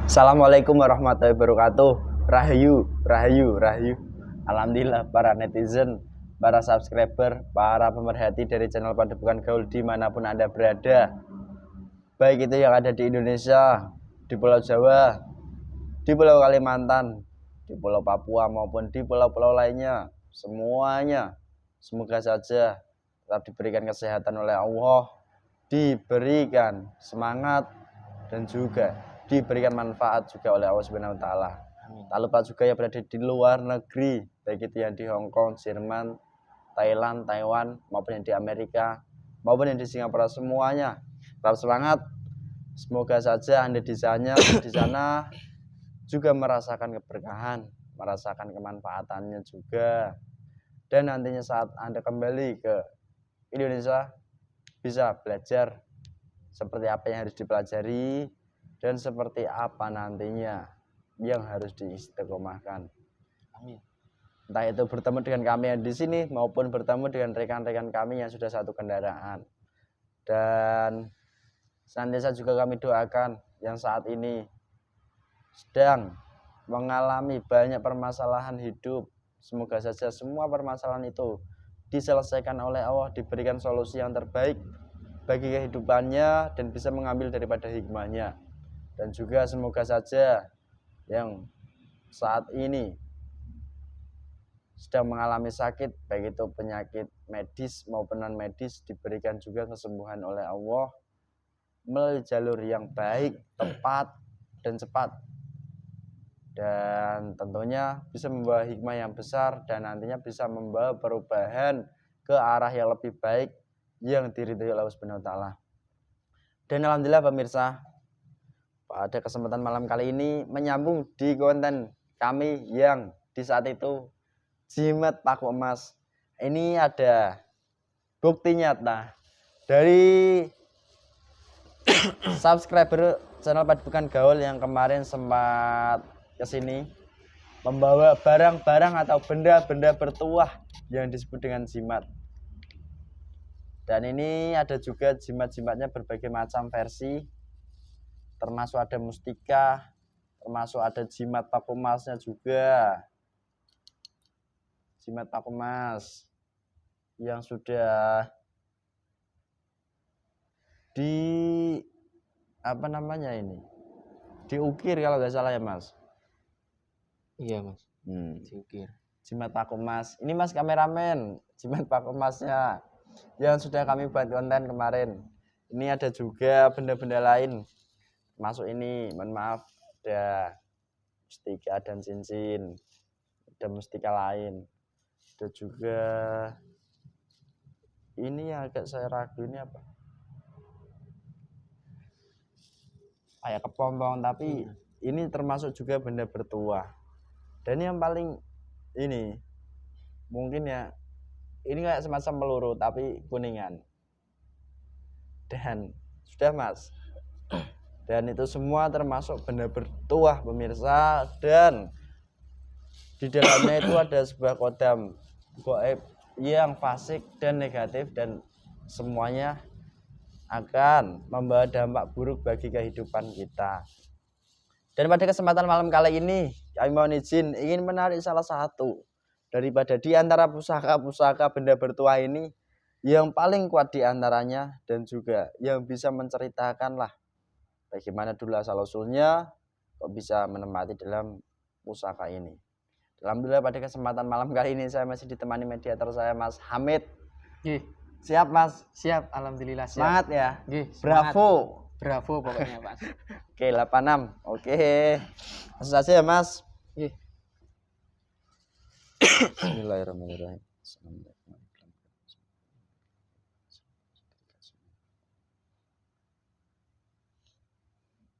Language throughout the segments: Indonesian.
Assalamualaikum warahmatullahi wabarakatuh. Rahayu, rahayu, rahayu. Alhamdulillah para netizen, para subscriber, para pemerhati dari channel Padepokan Gaul dimanapun Anda berada. Baik itu yang ada di Indonesia, di Pulau Jawa, di Pulau Kalimantan, di Pulau Papua maupun di pulau-pulau lainnya. Semuanya semoga saja tetap diberikan kesehatan oleh Allah, diberikan semangat dan juga diberikan manfaat juga oleh Allah Subhanahu wa taala. Tak lupa juga yang berada di luar negeri, baik itu yang di Hong Kong, Jerman, Thailand, Taiwan, maupun yang di Amerika, maupun yang di Singapura, semuanya tetap semangat. Semoga saja Anda di sana juga merasakan keberkahan, merasakan kemanfaatannya juga. Dan nantinya saat Anda kembali ke Indonesia bisa belajar seperti apa yang harus dipelajari dan seperti apa nantinya yang harus diistiqomahkan. Amin. Entah itu bertemu dengan kami yang di sini maupun bertemu dengan rekan-rekan kami yang sudah satu kendaraan. Dan senantiasa juga kami doakan yang saat ini sedang mengalami banyak permasalahan hidup. Semoga saja semua permasalahan itu diselesaikan oleh Allah, diberikan solusi yang terbaik bagi kehidupannya dan bisa mengambil daripada hikmahnya. Dan juga semoga saja yang saat ini sedang mengalami sakit, baik itu penyakit medis maupun non medis, diberikan juga kesembuhan oleh Allah melalui jalur yang baik, tepat, dan cepat. Dan tentunya bisa membawa hikmah yang besar dan nantinya bisa membawa perubahan ke arah yang lebih baik yang diridhoi oleh Allah Subhanahu wa taala. Dan alhamdulillah pemirsa, pada kesempatan malam kali ini menyambung di konten kami yang di saat itu jimat paku emas. Ini ada bukti nyata dari subscriber channel Padepokan Gaul yang kemarin sempat kesini membawa barang-barang atau benda-benda bertuah yang disebut dengan jimat. Dan ini ada juga jimat-jimatnya berbagai macam versi, termasuk ada mustika, termasuk ada jimat paku emasnya juga. Jimat paku emas yang sudah diukir kalau nggak salah ya Mas. Iya Mas. Diukir. Jimat paku emas. Ini Mas kameramen, jimat paku emasnya yang sudah kami buat konten kemarin. Ini ada juga benda-benda lain. Masuk ini, mohon maaf, ada mustika dan cincin. Ada mustika lain. Ada juga ini yang agak saya ragu ini apa? Kayak kepompong, tapi ini termasuk juga benda bertuah. Dan yang paling ini mungkin ya, ini kayak semacam peluru tapi kuningan. Dan sudah Mas. Dan itu semua termasuk benda bertuah pemirsa, dan di dalamnya itu ada sebuah kodam gaib yang fasik dan negatif dan semuanya akan membawa dampak buruk bagi kehidupan kita. Dan pada kesempatan malam kali ini kami mohon izin ingin menarik salah satu daripada di antara pusaka-pusaka benda bertuah ini yang paling kuat di antaranya dan juga yang bisa menceritakan lah bagaimana dulu asal-usulnya kok bisa menempati dalam pusaka ini. Alhamdulillah pada kesempatan malam kali ini saya masih ditemani mediator saya Mas Hamid. Siap Mas? Siap, alhamdulillah siap. Semangat ya. Bravo. Bravo pokoknya Mas. Oke, 86. Oke. Langsung saja ya Mas. Bismillahirrahmanirrahim.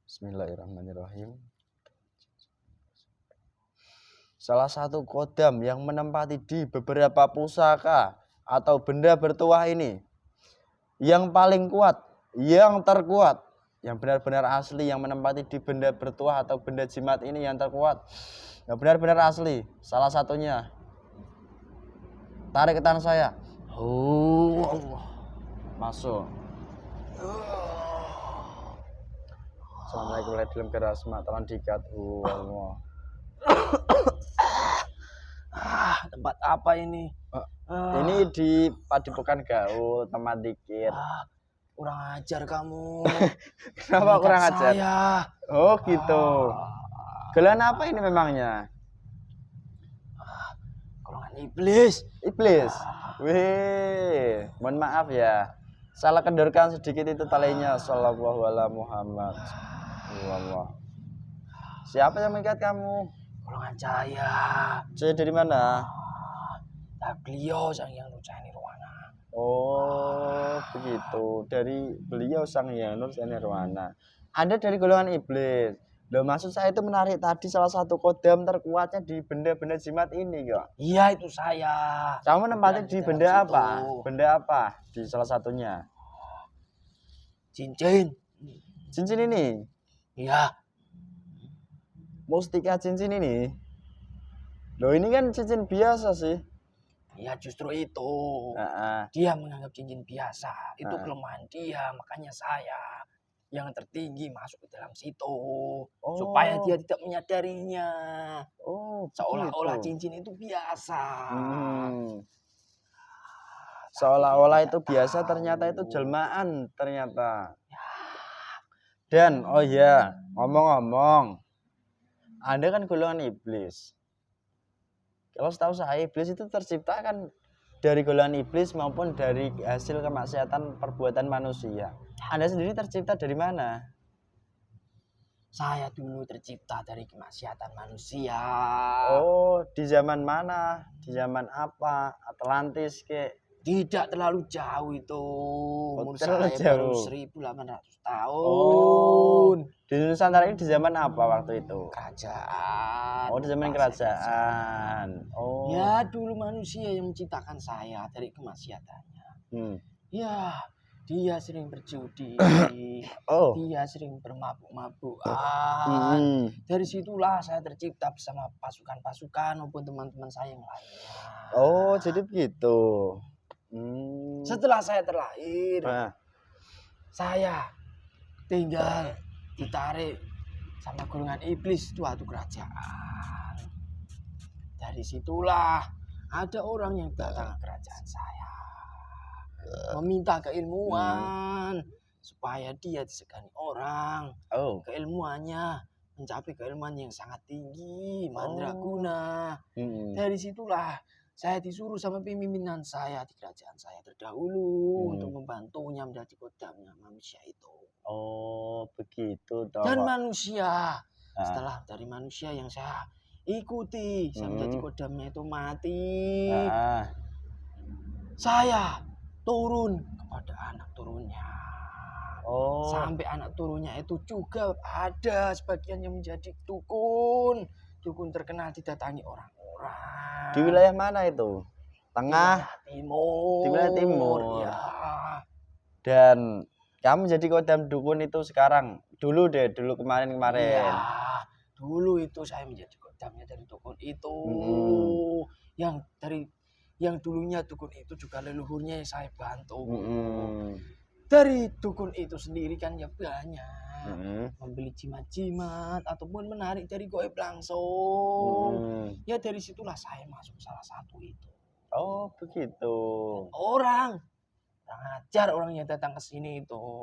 Bismillahirrahmanirrahim. Salah satu kodam yang menempati di beberapa pusaka atau benda bertuah ini yang paling kuat, yang terkuat, yang benar-benar asli, yang menempati di benda bertuah atau benda jimat ini yang terkuat, yang benar-benar asli. Salah satunya, tarik ke tangan saya. Masuk. Assalamualaikum warahmatullahi wabarakatuh. Tolong dikat. Allah. Tempat apa ini? Ini di Padepokan Gaul, teman dikit. Kurang ajar kamu. Kenapa kurang Mengikat ajar? saya. Oh gitu. Gelan apa ini memangnya? Golongan iblis. Iblis. Wih, mohon maaf ya. Salah kendorkan sedikit itu talinya. Sallallahu ala Muhammad. Allah. Siapa yang mengikat kamu? Golongan saya. Saya dari mana? Beliau yang Nurjani Nirwana. Oh, begitu. Dari beliau Sang Hyang Nurjani Nirwana. Anda dari golongan iblis. Loh, maksud saya itu menarik tadi salah satu kodam terkuatnya di benda-benda jimat ini kok. Iya, itu saya. Kamu nempatin di benda dalam apa? situ. Benda apa di salah satunya? Cincin. Cincin ini. Iya. Mustika cincin ini. Loh, ini kan cincin biasa sih. Iya, justru itu. Nah, Dia menganggap cincin biasa. Itu Ah. kelemahan dia, makanya saya yang tertinggi masuk ke dalam situ. Supaya dia tidak menyadarinya. Oh, Seolah-olah begitu. cincin itu biasa. Seolah-olah itu biasa, ternyata itu jelmaan ternyata. Dan oh ya, ngomong-ngomong, Anda kan golongan iblis. Kalau setahu saya iblis itu tercipta kan dari golongan iblis maupun dari hasil kemaksiatan perbuatan manusia. Anda sendiri tercipta dari mana? Saya dulu tercipta dari kemaksiatan manusia. Oh, di zaman mana? Di zaman apa? Atlantis ke? Tidak terlalu jauh itu. Umur terlalu saya baru jauh. 1800 tahun. Oh, di Nusantara ini di zaman apa waktu itu? Kerajaan. Oh, di zaman kerajaan. Oh. Ya, dulu manusia yang menciptakan saya dari kemaksiatannya. Ya, dia sering berjudi. Oh. Dia sering bermabuk-mabukan. Dari situlah saya tercipta bersama pasukan-pasukan maupun teman-teman saya yang lainnya. Oh, jadi begitu. Setelah saya terlahir, Nah. saya tinggal ditarik sama golongan iblis suatu kerajaan. Dari situlah ada orang yang datang ke kerajaan saya, meminta keilmuan supaya dia disegani orang. Oh. Keilmuannya mencapai keilmuan yang sangat tinggi, mandraguna. Dari situlah saya disuruh sama pimpinan saya di kerajaan saya terdahulu untuk membantunya menjadi kodamnya manusia itu. Oh, begitu toh. Dan manusia, setelah dari manusia yang saya ikuti, saya menjadi kodamnya itu mati. Saya turun kepada anak turunnya. Oh. Sampai anak turunnya itu juga ada sebagian yang menjadi dukun. Dukun terkenal didatangi orang-orang. Di wilayah mana itu? Tengah? Timur. Di wilayah timur. Ya. Dan kamu jadi kodam dukun itu sekarang? Dulu kemarin-kemarin. Iya. Dulu itu saya menjadi kodamnya dari dukun itu. Yang dulunya dukun itu juga leluhurnya yang saya bantu. Dari dukun itu sendiri kan ya banyak. Membeli jimat-jimat ataupun menarik dari goib langsung. Ya dari situlah saya masuk salah satu itu. Oh, begitu. Orang ajar orang yang datang ke sini itu.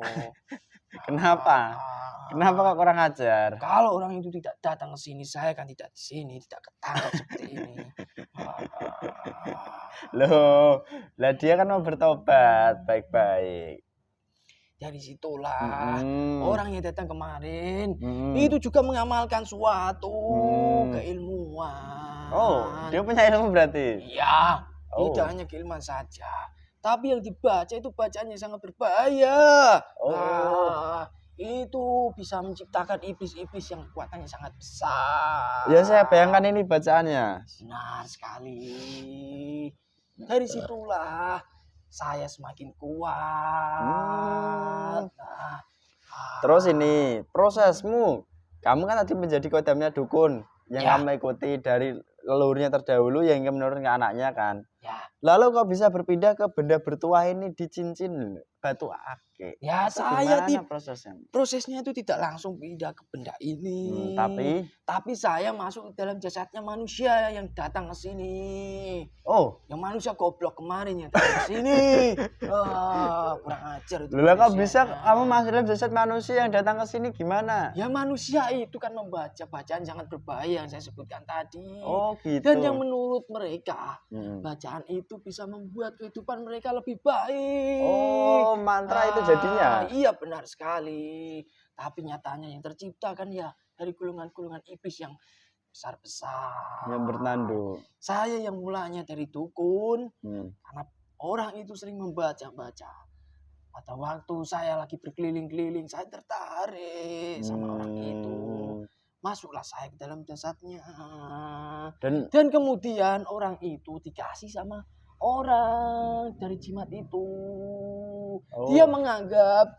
Kenapa? Kenapa kok kurang ajar? Kalau orang itu tidak datang ke sini, saya kan tidak di sini, tidak ketangkap seperti ini. Loh, lah dia kan mau bertobat baik-baik. Dari situlah orang yang datang kemarin itu juga mengamalkan suatu keilmuan. Oh, dia punya ilmu berarti? Iya, tidak hanya keilmuan saja, tapi yang dibaca itu bacaannya sangat berbahaya. Itu bisa menciptakan iblis-iblis yang kekuatannya sangat besar. Ya, saya bayangkan ini bacaannya. Benar sekali. Dari situlah saya semakin kuat. Terus ini prosesmu, kamu kan tadi menjadi kodamnya dukun yang kamu ikuti dari leluhurnya terdahulu yang ingin menurun ke anaknya kan. Ya. Lalu kok bisa berpindah ke benda bertuah ini di cincin batu akik? Ya Itu saya gimana prosesnya? prosesnya itu tidak langsung pindah ke benda ini. Tapi saya masuk ke dalam jasadnya manusia yang datang ke sini. Oh, yang manusia goblok kemarin yang datang ke sini. Kurang ajar itu. Lah kok bisa kamu masuk dalam jasad manusia yang datang ke sini gimana? Ya manusia itu kan membaca bacaan sangat berbahaya yang saya sebutkan tadi. Oh, gitu. Dan yang menurut mereka bacaan itu bisa membuat kehidupan mereka lebih baik. Oh, mantra itu jadinya. Iya benar sekali. Tapi nyatanya yang tercipta kan ya dari golongan-golongan iblis yang besar-besar. Yang bertanduk. Saya yang mulanya dari dukun karena orang itu sering membaca-baca. Pada waktu saya lagi berkeliling-keliling, saya tertarik sama orang itu. Masuklah saya ke dalam jasadnya. Dan kemudian orang itu dikasih sama orang dari jimat itu. Dia menganggap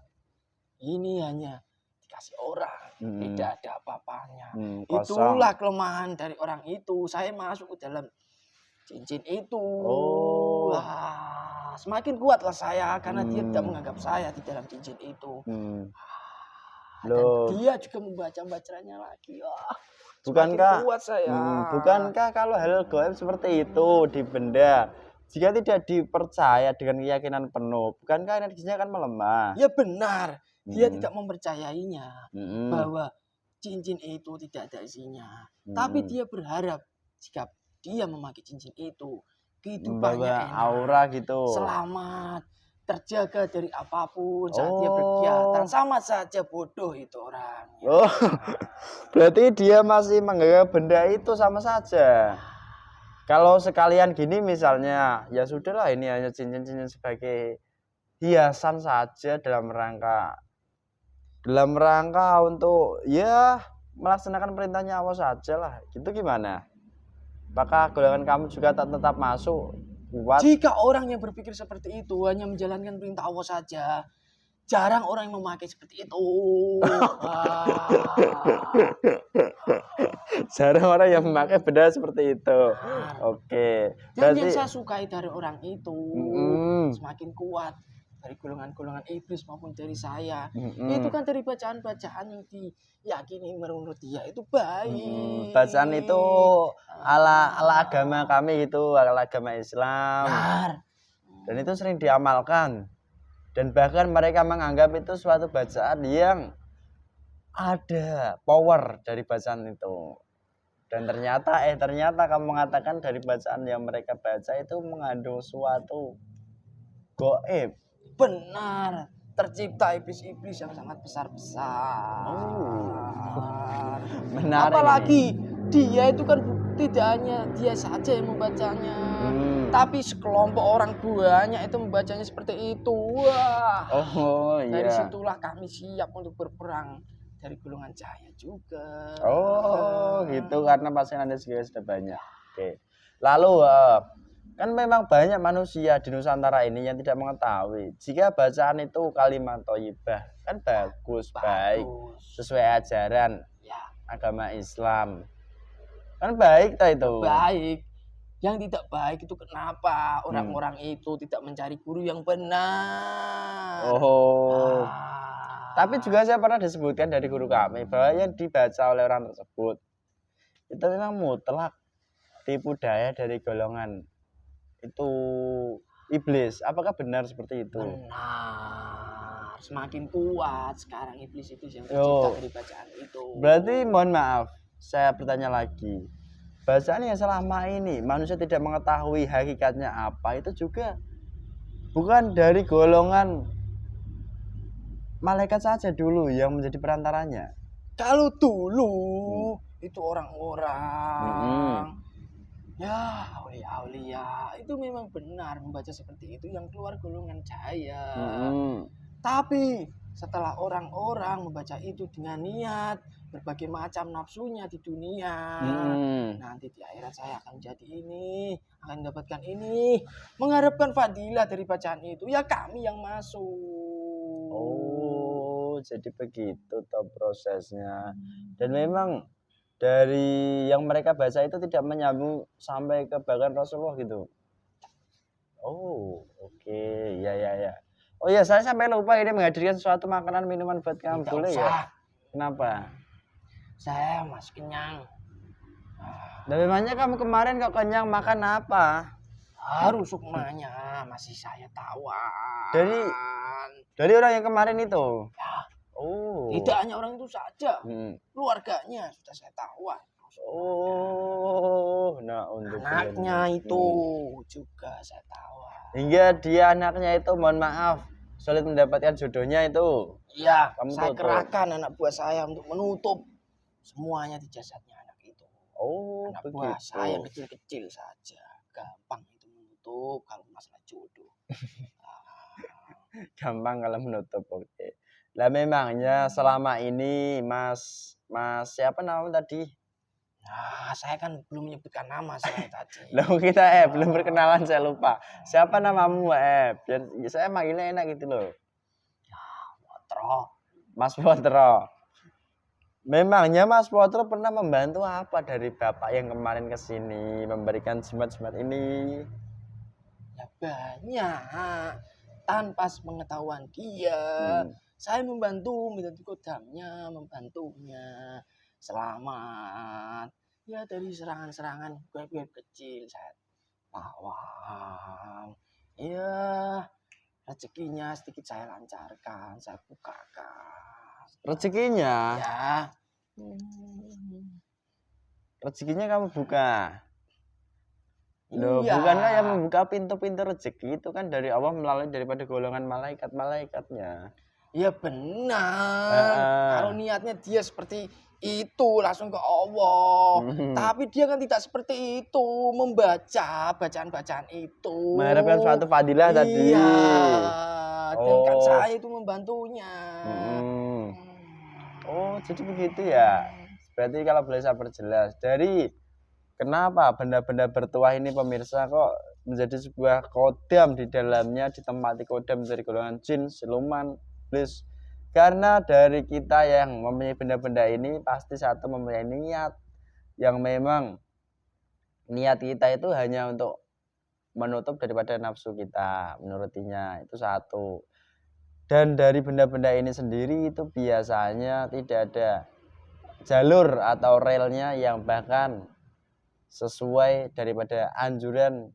ini hanya dikasih orang. Tidak ada apa-apanya. Itulah kelemahan dari orang itu. Saya masuk ke dalam cincin itu. Semakin kuatlah saya karena dia tidak menganggap saya di dalam cincin itu. Dan dia juga membaca-bacanya lagi. Bukankah kuat saya. Bukankah kalau hal gaib seperti itu di benda, jika tidak dipercaya dengan keyakinan penuh, bukankah energinya akan melemah? Ya benar. Dia tidak mempercayainya bahwa cincin itu tidak ada isinya. Tapi dia berharap jika dia memakai cincin itu, kehidupannya enak, aura gitu, selamat, terjaga dari apapun saat dia berkegiatan. Sama saja bodoh itu orang. Berarti dia masih menganggap benda itu sama saja. Kalau sekalian gini misalnya, ya sudahlah ini hanya cincin-cincin sebagai hiasan saja dalam rangka untuk ya melaksanakan perintahnya Allah saja lah. Gitu gimana? Apakah golongan kamu juga tetap masuk kuat? Jika orang yang berpikir seperti itu hanya menjalankan perintah Allah saja, jarang orang yang memakai seperti itu. Jarang orang yang memakai benda seperti itu. Oke. Dan yang saya sukai dari orang itu semakin kuat dari golongan-golongan iblis maupun dari saya. Itu kan dari bacaan-bacaan yang diyakini menurut dia itu baik. Bacaan itu ala agama kami gitu, ala agama Islam. Benar. Dan itu sering diamalkan. Dan bahkan mereka menganggap itu suatu bacaan yang ada power dari bacaan itu. Dan ternyata kamu mengatakan dari bacaan yang mereka baca itu mengandung suatu gaib. Benar, tercipta iblis-iblis yang sangat besar-besar. Menarik. Apalagi dia itu kan tidak hanya dia saja yang membacanya, tapi sekelompok orang banyak itu membacanya seperti itu. Dari situlah kami siap untuk berperang dari golongan cahaya juga. Gitu karena pasukan Anda juga sudah banyak. Oke. Lalu kan memang banyak manusia di Nusantara ini yang tidak mengetahui jika bacaan itu kalimat thayyibah kan bagus, baik, sesuai ajaran agama Islam. Kan baik tak itu? Baik. Yang tidak baik itu kenapa orang-orang itu tidak mencari guru yang benar. Tapi juga saya pernah disebutkan dari guru kami bahwa yang dibaca oleh orang tersebut itu memang mutlak tipu daya dari golongan itu iblis. Apakah benar seperti itu? Benar. Semakin kuat sekarang iblis yang tercipta dari bacaan itu. Berarti mohon maaf, saya bertanya lagi. Bacaan yang selama ini manusia tidak mengetahui hakikatnya apa itu juga bukan dari golongan malaikat saja dulu yang menjadi perantaranya. Kalau dulu itu orang-orang ya aulia itu memang benar membaca seperti itu yang keluar golongan cahaya. Tapi setelah orang-orang membaca itu dengan niat berbagai macam nafsunya di dunia, nanti di akhirat saya akan jadi ini, akan mendapatkan ini, mengharapkan fadilah dari bacaan itu, ya kami yang masuk. Jadi begitu toh prosesnya. Dan memang dari yang mereka baca itu tidak menyambung sampai ke bahkan Rasulullah gitu. Oh, oke. Ya, ya, ya. Oh ya, saya sampai lupa ini menghadirkan suatu makanan minuman buat kamu. Tidak Boleh ya? usah. Kenapa? Saya masih kenyang. Dan memangnya kamu kemarin kok kenyang makan apa? Harus sukmanya masih saya Dari tawan. dari orang yang kemarin itu. Ya, Oh. tidak hanya orang itu saja, Hmm. keluarganya sudah saya tawan. Oh, nah untuk Anaknya kalian. itu juga saya tawan. Hingga dia anaknya itu mohon maaf sulit mendapatkan jodohnya itu. Iya, Kamu saya tutup. kerahkan anak buah saya untuk menutup semuanya di jasadnya anak itu. Oh, Anak begitu. buah saya kecil-kecil saja, gampang itu menutup kalau masalah jodoh. Gampang kalau menutup. Oke. Lah memangnya selama ini Mas siapa namanya tadi? Nah, saya kan belum menyebutkan nama saya tadi. Loh kita belum berkenalan saya lupa. Siapa namamu Biar saya manggilnya enak gitu loh. Wotro. Mas Potro. Memangnya Mas Potro pernah membantu apa dari Bapak yang kemarin ke sini memberikan jimat-jimat ini? Ya banyak. Tanpa sepengetahuan dia, saya membantu menjadi kodamnya, membantunya selamat. Ya dari serangan-serangan web-web kecil saya lawan. Ya rezekinya sedikit saya lancarkan, saya bukakan. Rezekinya? Ya. Rezekinya kamu buka. Loh, Iya. bukankah yang membuka pintu-pintu rezeki itu kan dari Allah melalui daripada golongan malaikat-malaikatnya. Ya benar. Kalau niatnya dia seperti itu langsung ke Allah. Tapi dia kan tidak seperti itu membaca bacaan-bacaan itu. Mengharapkan suatu fadilah tadi. Iya. Dan kan saya itu membantunya. Oh, jadi begitu ya. Berarti kalau boleh saya perjelas dari kenapa benda-benda bertuah ini pemirsa kok menjadi sebuah kodam di dalamnya ditempati kodam dari golongan jin, siluman, iblis. Karena dari kita yang mempunyai benda-benda ini pasti satu mempunyai niat yang memang niat kita itu hanya untuk menutup daripada nafsu kita, menurutinya itu satu. Dan dari benda-benda ini sendiri itu biasanya tidak ada jalur atau relnya yang bahkan sesuai daripada anjuran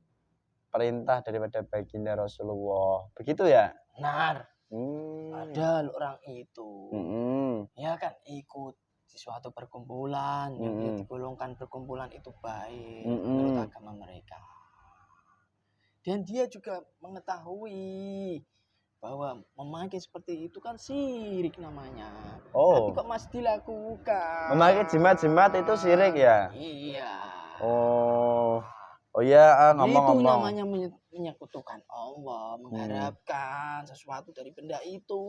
perintah daripada baginda Rasulullah. Begitu ya? Benar. Ada orang itu. Ya kan ikut di suatu perkumpulan yang dia digolongkan perkumpulan itu baik menurut agama mereka. Dan dia juga mengetahui bahwa memakai seperti itu kan syirik namanya. Tapi kok masih dilakukan? Memakai jimat-jimat itu syirik ya? Iya. Oh ya, Itu ngomong-ngomong. namanya menyekutukan Allah, mengharapkan sesuatu dari benda itu.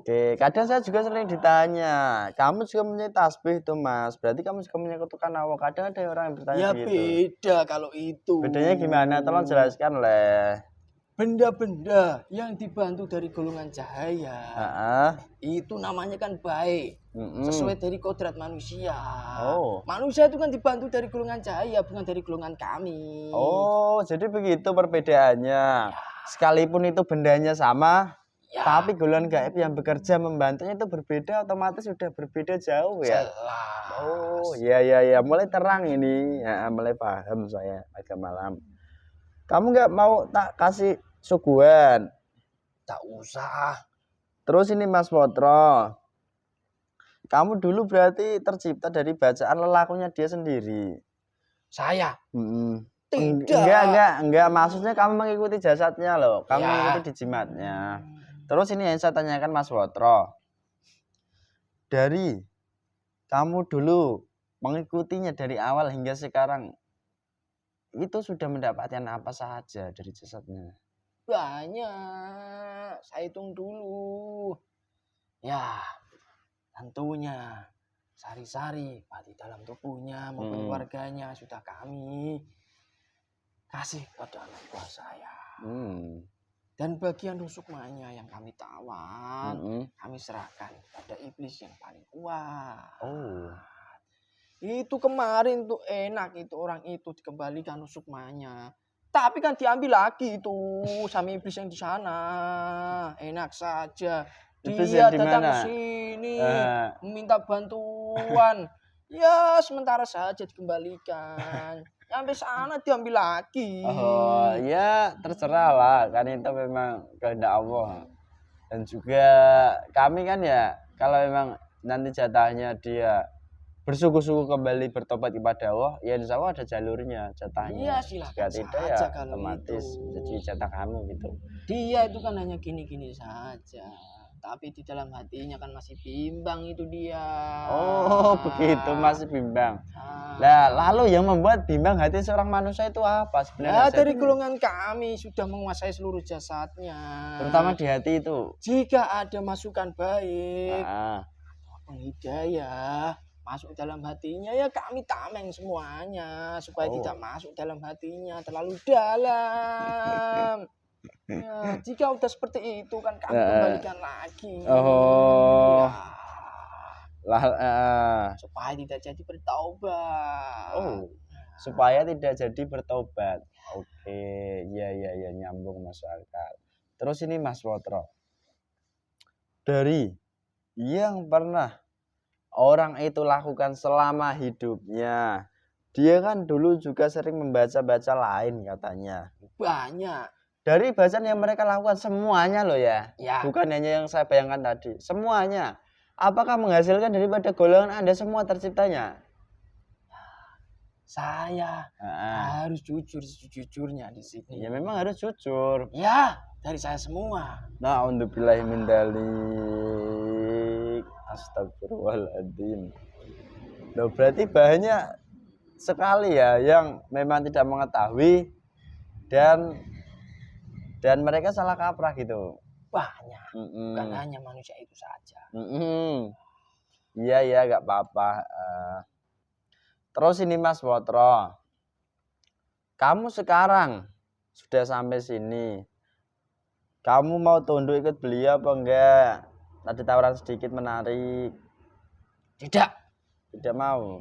Oke, kadang saya juga sering ditanya, kamu juga mempunyai tasbih itu Mas, berarti kamu juga menyekutukan Allah. Kadang ada orang yang bertanya Ya begitu. beda kalau itu. Bedanya gimana? Tolong jelaskan leh. Benda-benda yang dibantu dari golongan cahaya itu namanya kan baik, sesuai dari kodrat manusia. Manusia itu kan dibantu dari golongan cahaya, bukan dari golongan kami. Oh, jadi begitu perbedaannya. Sekalipun itu bendanya sama, tapi golongan gaib yang bekerja membantunya itu berbeda, otomatis sudah berbeda jauh ya. Jelas. Oh, ya, mulai terang ini, ya, mulai paham saya agak malam. Kamu nggak mau tak kasih suguhan? Tak usah. Terus ini Mas Potro, kamu dulu berarti tercipta dari bacaan lelakunya dia sendiri. Saya? Tidak. Enggak. Maksudnya kamu mengikuti jasadnya loh, kamu mengikuti jimatnya. Terus ini yang saya tanyakan Mas Potro, dari kamu dulu mengikutinya dari awal hingga sekarang, itu sudah mendapatkan apa saja dari jasadnya? Banyak, saya hitung dulu. Ya, tentunya sari-sari di dalam tubuhnya maupun keluarganya sudah kami kasih pada anak buah saya. Dan bagian rusukmanya yang kami tawan, kami serahkan pada iblis yang paling kuat. Itu kemarin tuh enak itu orang itu dikembalikan rusukmanya. Tapi kan diambil lagi itu sama iblis yang di sana. Enak saja. Iblis Dia yang di datang ke mana? sini Ah. meminta bantuan. Ya sementara saja dikembalikan. Sampai sana diambil lagi. Oh, ya terserah lah, kan itu memang kehendak Allah. Dan juga kami kan ya, kalau memang nanti jatahnya dia bersungguh-sungguh kembali bertobat kepada Allah, ya insya Allah ada jalurnya jatahnya. Iya silakan Jika tidak ya saja kalau otomatis itu. menjadi jatah kamu gitu. Dia itu kan hanya gini-gini saja. Tapi di dalam hatinya kan masih bimbang itu dia. Oh, begitu, masih bimbang. Ah. Nah, lalu yang membuat bimbang hati seorang manusia itu apa Ya sebenarnya? dari golongan kami sudah menguasai seluruh jasadnya. Terutama di hati itu. Jika ada masukan baik, Ah. hidayah masuk dalam hatinya, ya kami tameng semuanya supaya Oh. tidak masuk dalam hatinya terlalu dalam. Ya, jika udah seperti itu kan kami kembalikan lagi. Oh. Ya, Lah, supaya tidak jadi bertaubat. oh, supaya tidak jadi bertobat. Oke, ya nyambung masuk akal. Terus ini Mas Wotro, dari yang pernah orang itu lakukan selama hidupnya, dia kan dulu juga sering membaca-baca lain katanya. Banyak. Dari bacaan yang mereka lakukan semuanya loh ya, Ya. bukan hanya yang saya bayangkan tadi, semuanya. Apakah menghasilkan daripada golongan Anda semua terciptanya? Saya Ah. harus jujur sejujurnya di sini. Ya memang harus jujur. Ya, dari saya semua. Na'udzubillahi min dzalik. Astagfirullahaladzim. Loh, berarti banyak sekali ya yang memang tidak mengetahui dan mereka salah kaprah gitu. Banyak. Mm-mm. Bukan hanya manusia itu saja. Iya nggak apa-apa. Terus ini Mas Wotro, kamu sekarang sudah sampai sini. Kamu mau tunduk ikut beliau apa enggak? Ada tawaran sedikit menarik. Tidak. Tidak mau.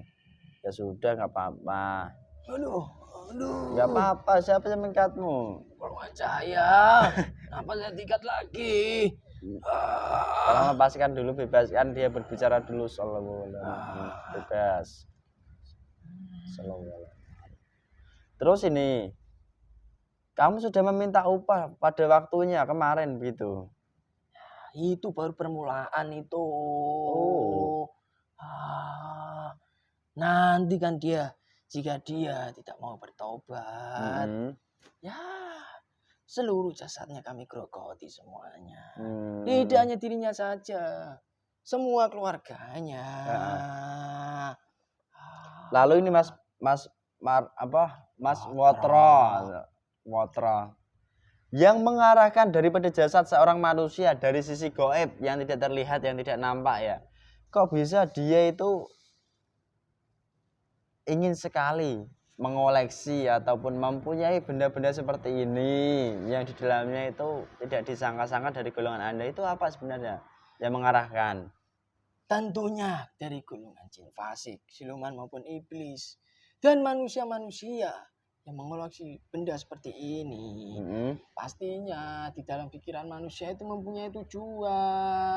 Ya sudah, nggak apa-apa. Aduh. Nggak apa-apa. Siapa yang mengikatmu? Golongan saya. Kenapa saya diikat lagi? Tolong lepaskan dulu, bebaskan dia berbicara dulu. Sallallahu alaihi wasallam. Bebas. Sallallahu alaihi wasallam. Terus ini, kamu sudah meminta upah pada waktunya kemarin begitu. Itu baru permulaan itu. Oh. Nanti kan jika dia tidak mau bertobat, ya seluruh jasadnya kami grogoti semuanya. Tidak hanya dirinya saja, semua keluarganya. Lalu ini Mas Wotro yang mengarahkan daripada jasad seorang manusia dari sisi gaib yang tidak terlihat, yang tidak nampak ya. Kok bisa dia itu ingin sekali mengoleksi ataupun mempunyai benda-benda seperti ini yang di dalamnya itu tidak disangka-sangka dari golongan Anda, itu apa sebenarnya yang mengarahkan? Tentunya dari golongan jin fasik, siluman maupun iblis, dan manusia-manusia yang mengoleksi benda seperti ini. Pastinya di dalam pikiran manusia itu mempunyai tujuan.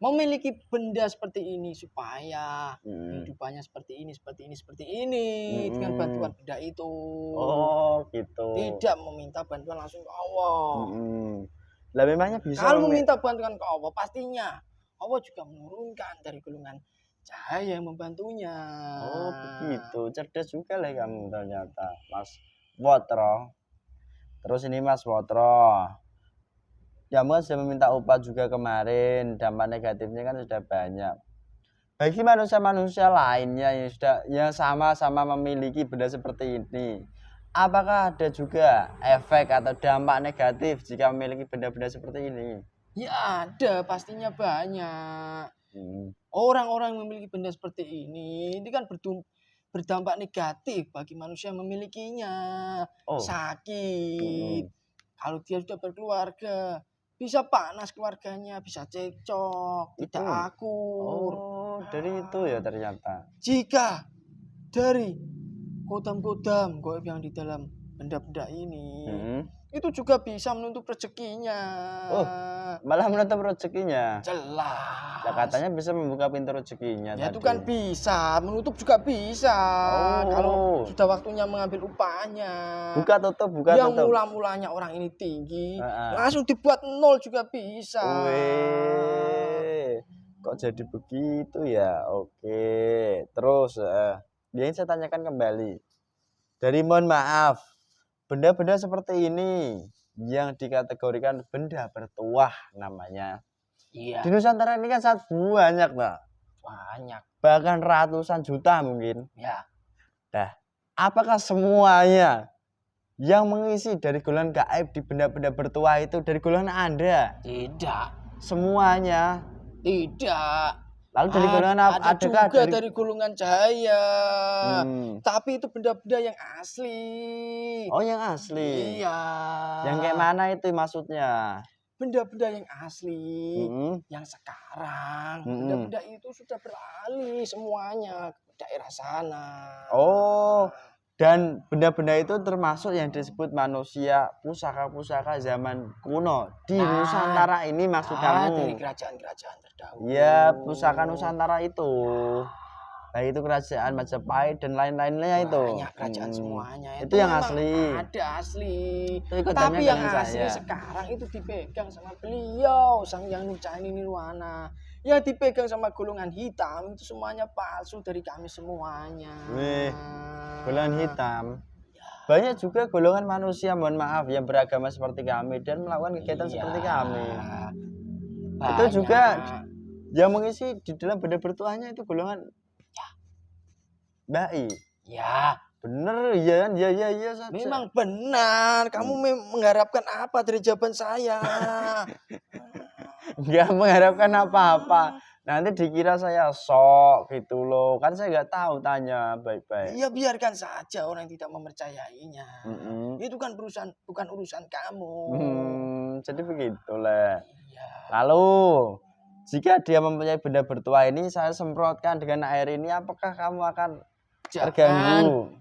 Memiliki benda seperti ini supaya kehidupannya seperti ini dengan bantuan benda itu. Oh, gitu. Tidak meminta bantuan langsung ke Allah. Lah memangnya bisa. Kalau meminta bantuan ke Allah, pastinya Allah juga menurunkan dari golongan cahaya yang membantunya. Oh, begitu. Cerdas juga lah kamu ternyata, Mas Wotro. Terus ini Mas Wotro, kamu sudah meminta upah juga kemarin, dampak negatifnya kan sudah banyak. Bagi manusia-manusia lainnya yang sama-sama memiliki benda seperti ini, apakah ada juga efek atau dampak negatif jika memiliki benda-benda seperti ini? Ya ada, pastinya banyak. Orang-orang yang memiliki benda seperti ini kan berdampak negatif bagi manusia yang memilikinya. Sakit. Kalau dia sudah berkeluarga, bisa panas keluarganya, bisa cekcok, tidak akur. Oh, dari itu ya ternyata. Jika dari kodam-kodam gaib yang di dalam benda-benda ini Mm-mm. itu juga bisa menutup rezekinya. Oh, malah menutup rezekinya. Jelas. Lah katanya bisa membuka pintu rezekinya Ya tadi. itu kan bisa, menutup juga bisa. Kalau Oh. sudah waktunya mengambil upahnya. Buka tutup, buka Yang tutup. mula-mulanya orang ini tinggi, Ha-ha. langsung dibuat nol juga bisa. Wih, kok jadi begitu ya? Oke, terus yang saya tanyakan kembali. Dari mohon maaf, benda-benda seperti ini yang dikategorikan benda bertuah namanya. Iya. Di Nusantara ini kan sangat banyak, Pak. Banyak. Bahkan ratusan juta mungkin. Ya. Nah, apakah semuanya yang mengisi dari golongan gaib di benda-benda bertuah itu dari golongan Anda? Tidak. Semuanya. Tidak. Lalu dari golongan apa? Ada Adakah juga dari golongan cahaya. Hmm. Tapi itu benda-benda yang asli. Oh, yang asli. Iya. Yang kayak mana itu maksudnya? Benda-benda yang asli, Hmm. yang sekarang, Hmm. benda-benda itu sudah beralih semuanya ke daerah sana. Oh, dan benda-benda itu termasuk yang disebut manusia pusaka-pusaka zaman kuno di Nah, Nusantara ini maksud dari kamu? kerajaan-kerajaan terdahulu. Ya, pusaka Nusantara itu. Nah, itu kerajaan Majapahit dan lain-lainnya itu. Banyak kerajaan semuanya. Itu yang memang asli. Ada asli. Itu ikut Tapi jamnya yang dengan asli saya. sekarang itu dipegang sama beliau, Sang Hyang Nurjani Nirwana. Yang dipegang sama golongan hitam itu semuanya palsu dari kami semuanya. Wih, golongan hitam. Banyak juga golongan manusia, mohon maaf, yang beragama seperti kami dan melakukan kegiatan Iya. seperti kami. Banyak. Itu juga yang mengisi di dalam benda bertuahnya itu golongan baik. Ya, Bener ya kan? Ya saja. memang benar. Kamu mengharapkan apa dari jawaban saya? Nggak mengharapkan apa-apa. Nanti dikira saya sok gitu loh. Kan saya nggak tahu, tanya baik-baik. Ya biarkan saja orang yang tidak mempercayainya. Mm-mm. Itu kan bukan urusan kamu. Jadi begitulah. Iya. Lalu jika dia mempunyai benda bertuah ini, saya semprotkan dengan air ini, apakah kamu akan terganggu?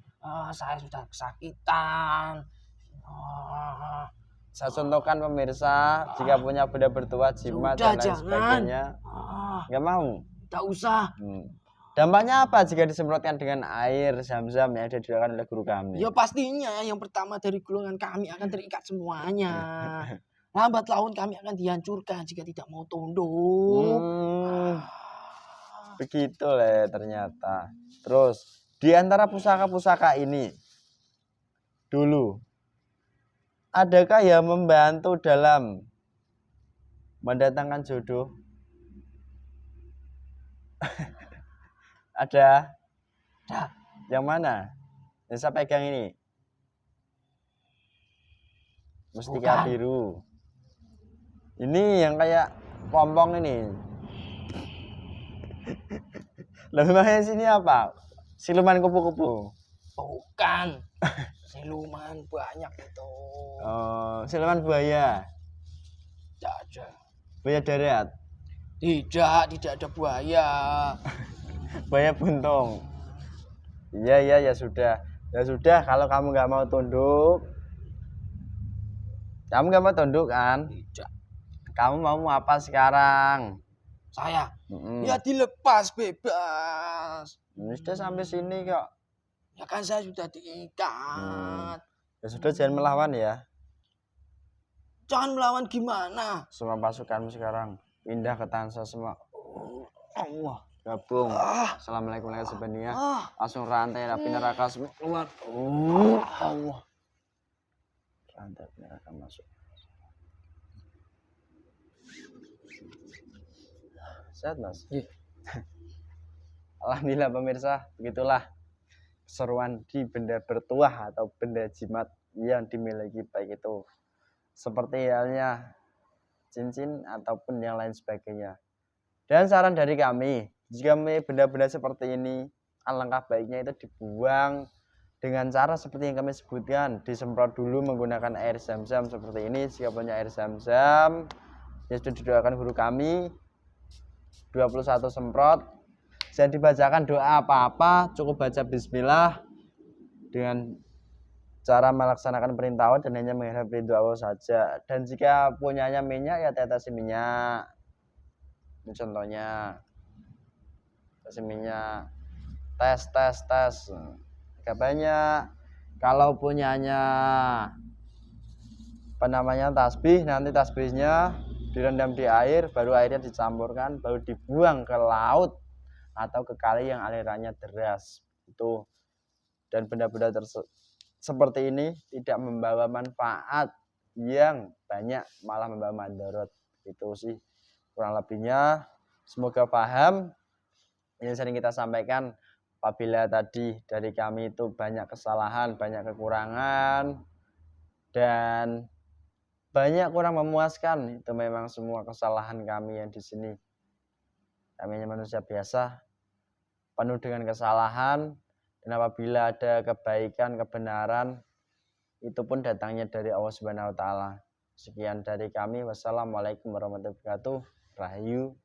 Saya sudah kesakitan. Saya contohkan pemirsa, jika punya benda bertuah, jimat Sudah, dan lain jangan. sebagainya, nggak mau. Tak usah. Dampaknya apa jika disemprotkan dengan air zam-zam yang disediakan oleh guru kami? Ya pastinya yang pertama dari golongan kami akan terikat semuanya. Lambat laun kami akan dihancurkan jika tidak mau tunduk. Begitu lah ternyata. Terus di antara pusaka-pusaka ini dulu, adakah yang membantu dalam mendatangkan jodoh? Ada? Yang mana? Yang saya pegang ini. Mustika Bukan. biru. Ini yang kayak pompong ini. Lah memangnya sini apa? Siluman kupu-kupu. Bukan. Siluman banyak itu. Oh, siluman buaya. Tidak ada. Buaya darat. Tidak ada buaya. Buaya buntung. Iya ya sudah. Ya sudah, kalau kamu nggak mau tunduk. Kamu nggak mau tunduk kan? Tidak. Kamu mau apa sekarang? Saya ya dilepas bebas. Sudah sampai sini kok. Ya kan saya sudah diikat. Ya sudah, jangan melawan ya. Jangan melawan gimana? Semua pasukanmu sekarang pindah ke Tansa semua. Allah, gabung. Assalamualaikum warahmatullahi wabarakatuh. Langsung rantai api neraka semua keluar. Allah. Rantai api neraka masuk. Sehat mas? Iya. Alhamdulillah pemirsa, begitulah keseruan di benda bertuah atau benda jimat yang dimiliki, baik itu seperti halnya cincin ataupun yang lain sebagainya. Dan saran dari kami, jika benda-benda seperti ini, alangkah baiknya itu dibuang dengan cara seperti yang kami sebutkan. Disemprot dulu menggunakan air zam-zam seperti ini. Jika punya air zam-zam yang sudah didoakan guru kami, 21 semprot. Jangan dibacakan doa apa-apa, cukup baca bismillah dengan cara melaksanakan perintah Allah dan hanya mengharap ridho Allah saja. Dan jika punyanya minyak ya tetesi minyak. Ini contohnya tetesi minyak. Tes. Gak banyak. Kalau punyanya tasbih, nanti tasbihnya direndam di air, baru airnya dicampurkan, baru dibuang ke laut atau ke kali yang alirannya deras. Itu. Dan benda-benda seperti ini tidak membawa manfaat yang banyak, malah membawa mandorot. Itu sih kurang lebihnya. Semoga paham. Yang sering kita sampaikan, apabila tadi dari kami itu banyak kesalahan, banyak kekurangan, dan banyak kurang memuaskan, itu memang semua kesalahan kami yang di sini. Kami hanya manusia biasa, penuh dengan kesalahan. Dan apabila ada kebaikan, kebenaran, itu pun datangnya dari Allah Subhanahu wa taala. Sekian dari kami. Wassalamualaikum warahmatullahi wabarakatuh. Rahayu.